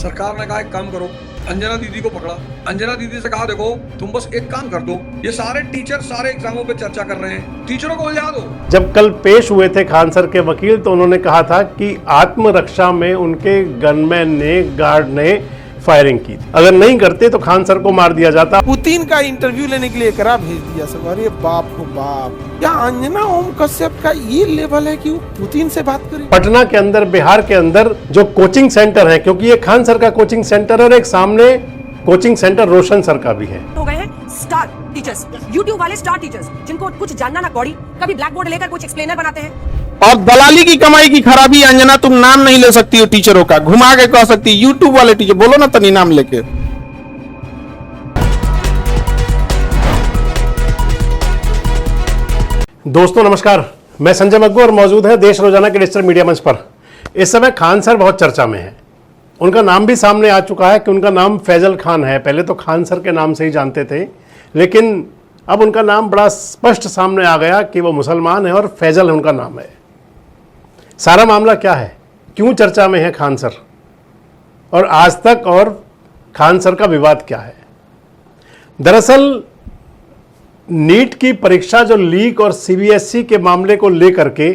सरकार ने कहा एक काम करो, अंजना दीदी को पकड़ा, अंजना दीदी से कहा देखो तुम बस एक काम कर दो, ये सारे टीचर सारे एग्जामों पे चर्चा कर रहे हैं, टीचरों को उलझा दो। जब कल पेश हुए थे खान सर के वकील तो उन्होंने कहा था कि आत्मरक्षा में उनके गनमैन ने, गार्ड ने फायरिंग की थी, अगर नहीं करते तो खान सर को मार दिया जाता। पुतिन का इंटरव्यू लेने के लिए एकरा भेज दिया सब। अरे बाप रे बाप, क्या अंजना ओम कश्यप का ये लेवल है कि वो पुतिन से बात करे। पटना के अंदर, बिहार के अंदर जो कोचिंग सेंटर है, क्योंकि ये खान सर का कोचिंग सेंटर है और एक सामने कोचिंग सेंटर रोशन सर का भी है। हो गए हैं स्टार टीचर्स, यूट्यूब वाले स्टार टीचर्स, जिनको कुछ जानना ना कौड़ी, कभी ब्लैक बोर्ड लेकर कुछ एक्सप्लेनर बनाते हैं। और दलाली की कमाई की खराबी। अंजना तुम नाम नहीं ले सकती हो टीचरों का, घुमा के कह सकती यूट्यूब वाले टीचर, बोलो ना तनी नाम लेके। दोस्तों नमस्कार, मैं संजय मग्गू और मौजूद है देश रोजाना के डिजिटल मीडिया मंच पर। इस समय खान सर बहुत चर्चा में है। उनका नाम भी सामने आ चुका है कि उनका नाम फैजल खान है। पहले तो खान सर के नाम से ही जानते थे, लेकिन अब उनका नाम बड़ा स्पष्ट सामने आ गया कि वो मुसलमान है और फैजल उनका नाम है। सारा मामला क्या है, क्यों चर्चा में है खान सर, और आज तक और खान सर का विवाद क्या है? दरअसल नीट की परीक्षा जो लीक और सीबीएसई के मामले को लेकर के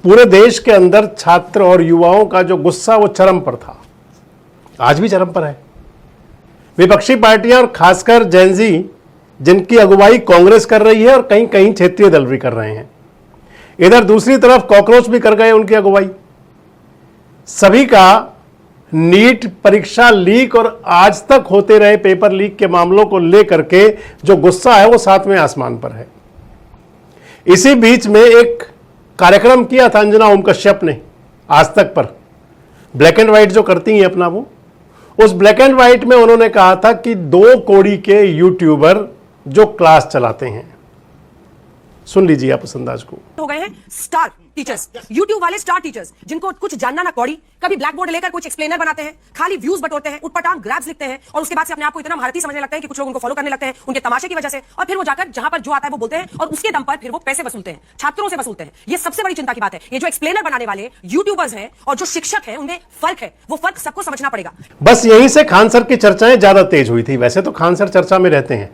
पूरे देश के अंदर छात्र और युवाओं का जो गुस्सा वो चरम पर था, आज भी चरम पर है। विपक्षी पार्टियां और खासकर जेनजी, जिनकी अगुवाई कांग्रेस कर रही है और कहीं कहीं क्षेत्रीय दल भी कर रहे हैं, इधर दूसरी तरफ कॉकरोच भी कर गए उनकी अगुवाई। सभी का नीट परीक्षा लीक और आज तक होते रहे पेपर लीक के मामलों को लेकर के जो गुस्सा है वो सातवें आसमान पर है। इसी बीच में एक कार्यक्रम किया था अंजना ओम कश्यप ने आज तक पर, ब्लैक एंड व्हाइट जो करती हैं अपना, वो उस ब्लैक एंड व्हाइट में उन्होंने कहा था कि 2 कौड़ी के यूट्यूबर जो क्लास चलाते हैं, सुन लीजिए आप उस अंदाज को। हो गए हैं स्टार टीचर्स, यूट्यूब वाले स्टार टीचर्स, जिनको कुछ जानना ना कौड़ी, कभी ब्लैक बोर्ड लेकर कुछ एक्सप्लेनर बनाते हैं, खाली व्यूज बटोरते हैं, उटपटांग ग्रैब्स लिखते हैं और उसके बाद से अपने आप को इतना महारथी समझने लगते हैं कि कुछ लोग उनको फॉलो करने लगते हैं उनके तमाशे की वजह से, और फिर वो जाकर जहां पर जो आता है वो बोलते हैं और उसके दम पर फिर वो पैसे वसूलते हैं, छात्रों से वसूलते हैं। ये सबसे बड़ी चिंता की बात है। ये जो एक्सप्लेनर बनाने वाले यूट्यूबर्स हैं और जो शिक्षक हैं, उनमें फर्क है, वो फर्क सबको समझना पड़ेगा। बस यहीं से खान सर की चर्चाएं ज्यादा तेज हुई थी। वैसे तो खान सर चर्चा में रहते हैं,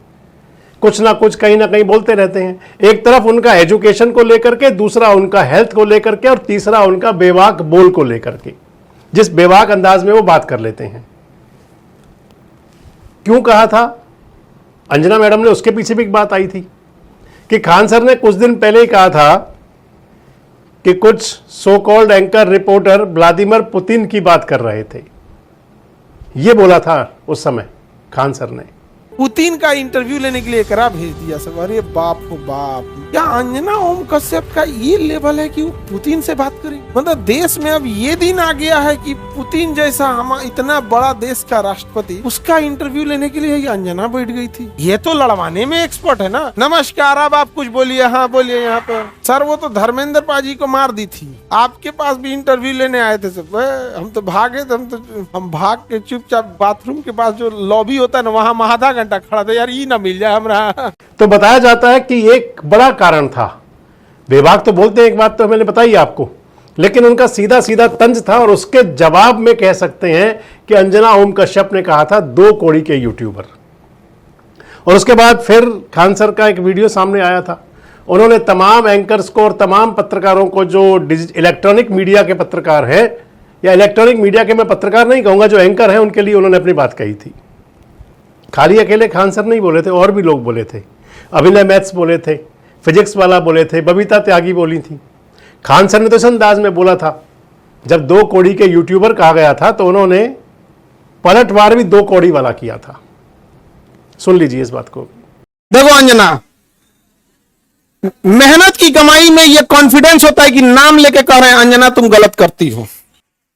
कुछ ना कुछ कहीं ना कहीं बोलते रहते हैं। एक तरफ उनका एजुकेशन को लेकर के, दूसरा उनका हेल्थ को लेकर के, और तीसरा उनका बेबाक बोल को लेकर के, जिस बेबाक अंदाज में वो बात कर लेते हैं। क्यों कहा था अंजना मैडम ने, उसके पीछे भी एक बात आई थी कि खान सर ने कुछ दिन पहले ही कहा था कि कुछ so called anchor reporter Vladimir Putin की बात कर रहे थे। ये बोला था उस समय खान सर ने। पुतिन का इंटरव्यू लेने के लिए एकरा भेज दिया सब। अरे बाप रे बाप, क्या अंजना ओम कश्यप का ये लेवल है कि वो पुतिन से बात करे। मतलब देश में अब ये दिन आ गया है कि पुतिन जैसा हम इतना बड़ा देश का राष्ट्रपति, उसका इंटरव्यू लेने के लिए ये अंजना बैठ गई थी। ये तो लड़वाने में एक्सपर्ट है ना। नमस्कार, अब आप कुछ बोलिए। हाँ बोलिए। यहाँ पर सर वो तो धर्मेंद्र पाजी को मार दी थी, आपके पास भी इंटरव्यू लेने आए थे सब। हम तो भागे, हम भाग के चुपचाप बाथरूम के पास जो लॉबी होता है ना, वहाँ आधा घंटा खड़ा था यार, ये ना मिल जाए हमरा। तो बताया जाता है कि एक बड़ा कारण था। बेबाक तो बोलते हैं, एक बात तो मैंने बताई आपको, लेकिन उनका सीधा सीधा तंज था और उसके जवाब में कह सकते हैं कि अंजना ओम कश्यप ने कहा था 2 कौड़ी के यूट्यूबर। और उसके बाद फिर खान सर का एक वीडियो सामने आया था। उन्होंने तमाम एंकर्स को और तमाम पत्रकारों को, जो इलेक्ट्रॉनिक मीडिया के पत्रकार हैं, या इलेक्ट्रॉनिक मीडिया के मैं पत्रकार नहीं कहूंगा, जो एंकर हैं, उनके लिए उन्होंने अपनी बात कही थी। खाली अकेले खान सर नहीं बोले थे, और भी लोग बोले थे। अभिनय मैथ्स बोले थे, फिजिक्स वाला बोले थे, बबीता त्यागी बोली थी। खान सर ने तो इस अंदाज में बोला था, जब 2 कौड़ी के यूट्यूबर कहा गया था तो उन्होंने पलटवार भी 2 कौड़ी वाला किया था। सुन लीजिए इस बात को। देखो अंजना, मेहनत की कमाई में ये कॉन्फिडेंस होता है कि नाम लेके कह रहे हैं अंजना तुम गलत करती हो।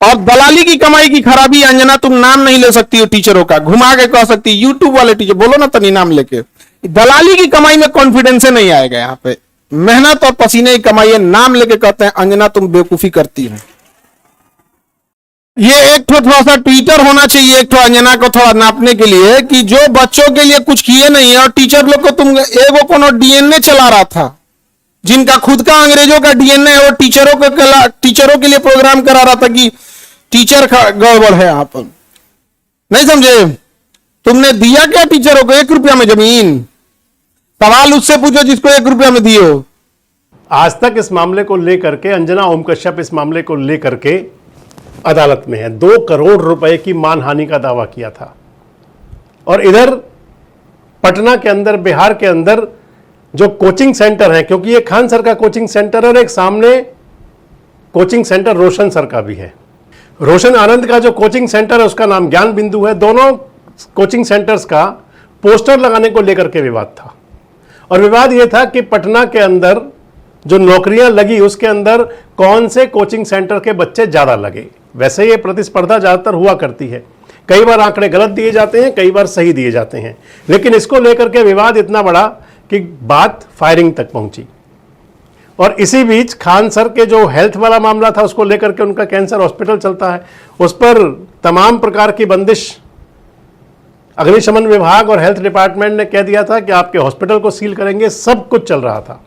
और दलाली की कमाई की खराबी। अंजना तुम नाम नहीं ले सकती हो टीचरों का, घुमा के कह सकती यूट्यूब वाले टीचर, बोलो ना तनी नाम लेके। दलाली की कमाई में कॉन्फिडेंस नहीं आएगा। यहाँ पे मेहनत और पसीने की कमाई है, नाम लेके कहते हैं अंजना तुम बेवकूफी करती हो। ये एक थोड़ा सा ट्विटर होना चाहिए एक अंजना को थोड़ा नापने के लिए कि जो बच्चों के लिए कुछ किए नहीं है, और टीचर लोग को तुम एगो कोनो डीएनए चला रहा था, जिनका खुद का अंग्रेजों का डीएनए है, वो टीचरों के लिए प्रोग्राम करा रहा था कि टीचर गड़बड़ है यहाँ पर। नहीं समझे? तुमने दिया क्या टीचरों को 1 रुपया में जमीन? सवाल उससे पूछो जिसको 1 रुपया में दिए हो। आज तक इस मामले को लेकर के अंजना ओम कश्यप इस मामले को लेकर के अदालत में है। 2 करोड़ रुपए की मानहानि का दावा किया था। और इधर पटना के अंदर, बिहार के अंदर जो कोचिंग सेंटर है, क्योंकि ये खान सर का कोचिंग सेंटर है और एक सामने कोचिंग सेंटर रोशन सर का भी है। रोशन आनंद का जो कोचिंग सेंटर है उसका नाम ज्ञान बिंदु है। दोनों कोचिंग सेंटर्स का पोस्टर लगाने को लेकर के विवाद था। और विवाद यह था कि पटना के अंदर जो नौकरियां लगी उसके अंदर कौन से कोचिंग सेंटर के बच्चे ज्यादा लगे। वैसे ये प्रतिस्पर्धा ज्यादातर हुआ करती है, कई बार आंकड़े गलत दिए जाते हैं, कई बार सही दिए जाते हैं, लेकिन इसको लेकर के विवाद इतना बड़ा कि बात फायरिंग तक पहुंची। और इसी बीच खान सर के जो हेल्थ वाला मामला था उसको लेकर के, उनका कैंसर हॉस्पिटल चलता है, उस पर तमाम प्रकार की बंदिश अग्निशमन विभाग और हेल्थ डिपार्टमेंट ने कह दिया था कि आपके हॉस्पिटल को सील करेंगे। सब कुछ चल रहा था।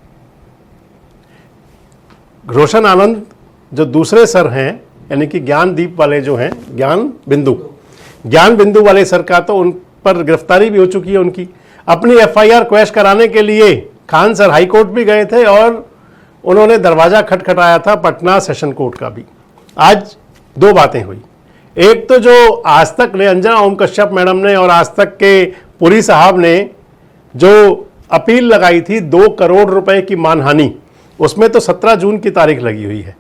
रोशन आनंद जो दूसरे सर हैं, यानी कि ज्ञानदीप वाले जो हैं, ज्ञान बिंदु वाले सर का तो उन पर गिरफ्तारी भी हो चुकी है उनकी। अपनी एफआईआर क्वैश कराने के लिए खान सर हाई कोर्ट भी गए थे और उन्होंने दरवाजा खटखटाया था पटना सेशन कोर्ट का भी। आज 2 बातें हुई। एक तो जो आज तक ने, अंजना ओम कश्यप मैडम ने और आज तक के पुरी साहब ने जो अपील लगाई थी 2 करोड़ रुपए की मानहानि, उसमें तो 17 जून की तारीख लगी हुई है।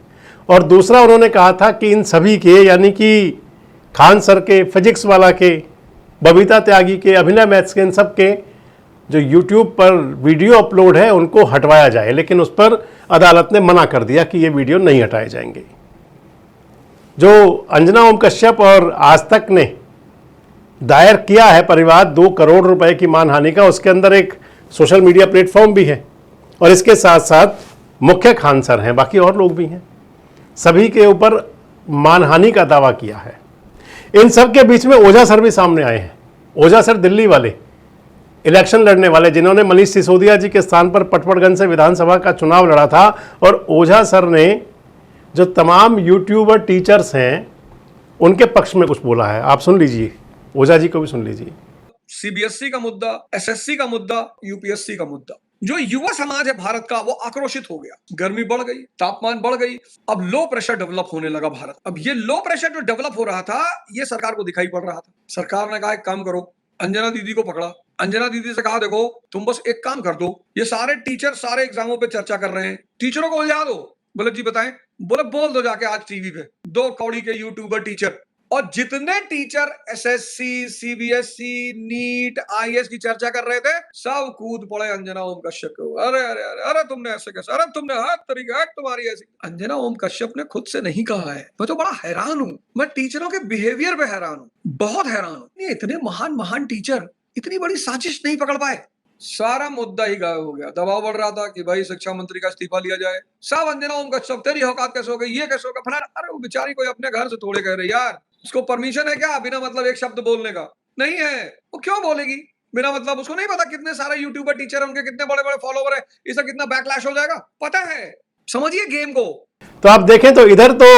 और दूसरा उन्होंने कहा था कि इन सभी के, यानी कि खान सर के, फिजिक्स वाला के, बबीता त्यागी के, अभिनय मैथ्स के, इन सब के जो यूट्यूब पर वीडियो अपलोड है उनको हटवाया जाए। लेकिन उस पर अदालत ने मना कर दिया कि ये वीडियो नहीं हटाए जाएंगे। जो अंजना ओम कश्यप और आज तक ने दायर किया है परिवाद 2 करोड़ रुपए की मानहानि का, उसके अंदर एक सोशल मीडिया प्लेटफॉर्म भी है और इसके साथ साथ मुख्य खान सर हैं, बाकी और लोग भी हैं, सभी के ऊपर मानहानि का दावा किया है। इन सब के बीच में ओझा सर भी सामने आए हैं। ओझा सर दिल्ली वाले, इलेक्शन लड़ने वाले, जिन्होंने मनीष सिसोदिया जी के स्थान पर पटवर्धन से विधानसभा का चुनाव लड़ा था। और ओझा सर ने जो तमाम यूट्यूबर टीचर्स हैं उनके पक्ष में कुछ बोला है, आप सुन लीजिए, ओझा जी को भी सुन लीजिए। सीबीएसई का मुद्दा, एसएससी का मुद्दा, यूपीएससी का मुद्दा, जो युवा समाज है भारत का वो आक्रोशित हो गया। गर्मी बढ़ गई, तापमान बढ़ गई, अब लो प्रेशर डेवलप होने लगा भारत। अब ये लो प्रेशर जो डेवलप हो रहा था ये सरकार को दिखाई पड़ रहा था। सरकार ने कहा एक काम करो, अंजना दीदी को पकड़ा, अंजना दीदी से कहा देखो तुम बस एक काम कर दो, ये सारे टीचर सारे एग्जामों पे चर्चा कर रहे हैं, टीचरों को उलझा दो। बोले जी बताएं, बोले बोल दो जाके आज टीवी पे 2 कौड़ी के यूट्यूबर टीचर। और जितने teacher SSC, CBSE, NEET, IAS की चर्चा कर रहे थे सब कूद पड़े अंजना ओम कश्यप को। अरे अरे अरे अरे तुमने ऐसे कैसे, अरे तुमने हर तरीके है तुम्हारी ऐसी। अंजना ओम कश्यप ने खुद से नहीं कहा है। मैं तो बड़ा हैरान हूं, मैं टीचरों के बिहेवियर पे हैरान हूं, बहुत हैरान हूं। इतने महान टीचर इतनी बड़ी साजिश नहीं पकड़ पाए। सारा मुद्दा ही गायब हो गया। दबाव बढ़ रहा था कि भाई शिक्षा मंत्री का इस्तीफा लिया जाए। सब अंजना ओम कश्यप तेरी औकात कैसे हो गई, ये कैसे होगा फलाना। अरे वो बेचारी कोई अपने घर से थोड़े कह रहे यार, उसको परमिशन है क्या बिना मतलब एक शब्द बोलने का? नहीं है, वो क्यों बोलेगी बिना मतलब? उसको नहीं पता कितने सारे यूट्यूबर टीचर है, उनके कितने बड़े बड़े फॉलोवर है, इससे कितना बैकलैश हो जाएगा, पता है। समझिए गेम को। तो आप देखें तो इधर तो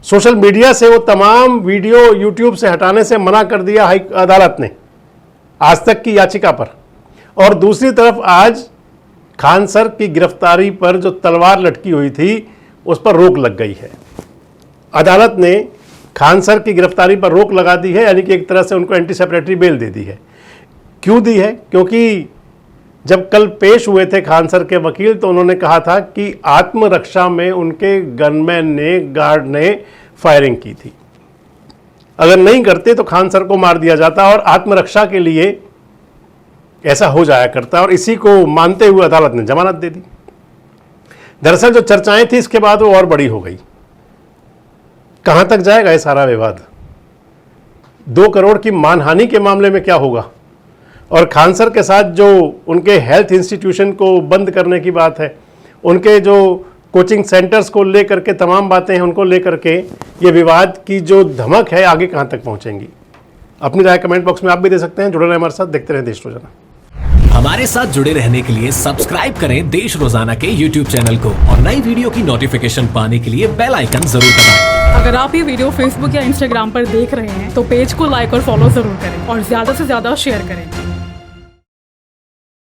सोशल मीडिया से वो तमाम वीडियो यूट्यूब से हटाने से मना कर दिया हाई अदालत ने आज तक की याचिका पर, और दूसरी तरफ आज खान सर की गिरफ्तारी पर जो तलवार लटकी हुई थी उस पर रोक लग गई है। अदालत ने खान सर की गिरफ्तारी पर रोक लगा दी है, यानी कि एक तरह से उनको एंटी सेपरेटरी बेल दे दी है। क्यों दी है? क्योंकि जब कल पेश हुए थे खान सर के वकील तो उन्होंने कहा था कि आत्मरक्षा में उनके गनमैन ने, गार्ड ने फायरिंग की थी। अगर नहीं करते तो खान सर को मार दिया जाता और आत्मरक्षा के लिए ऐसा हो जाया करता, और इसी को मानते हुए अदालत ने जमानत दे दी। दरअसल जो चर्चाएं थी इसके बाद वो और बड़ी हो गई। कहां तक जाएगा ये सारा विवाद? 2 करोड़ की मानहानि के मामले में क्या होगा? और खान सर के साथ जो उनके हेल्थ इंस्टीट्यूशन को बंद करने की बात है, उनके जो कोचिंग सेंटर्स को लेकर के तमाम बातें हैं उनको लेकर के ये विवाद की जो धमक है आगे कहां तक पहुंचेंगी? अपनी राय कमेंट बॉक्स में आप भी दे सकते हैं। जुड़े रहें हमारे साथ, देखते रहें देश रोजाना। हमारे साथ जुड़े रहने के लिए सब्सक्राइब करें देश रोजाना के YouTube चैनल को और नई वीडियो की नोटिफिकेशन पाने के लिए बेल आइकन जरूर दबाएं। अगर आप ये वीडियो Facebook या Instagram पर देख रहे हैं तो पेज को लाइक और फॉलो जरूर करें और ज्यादा से ज्यादा शेयर करें।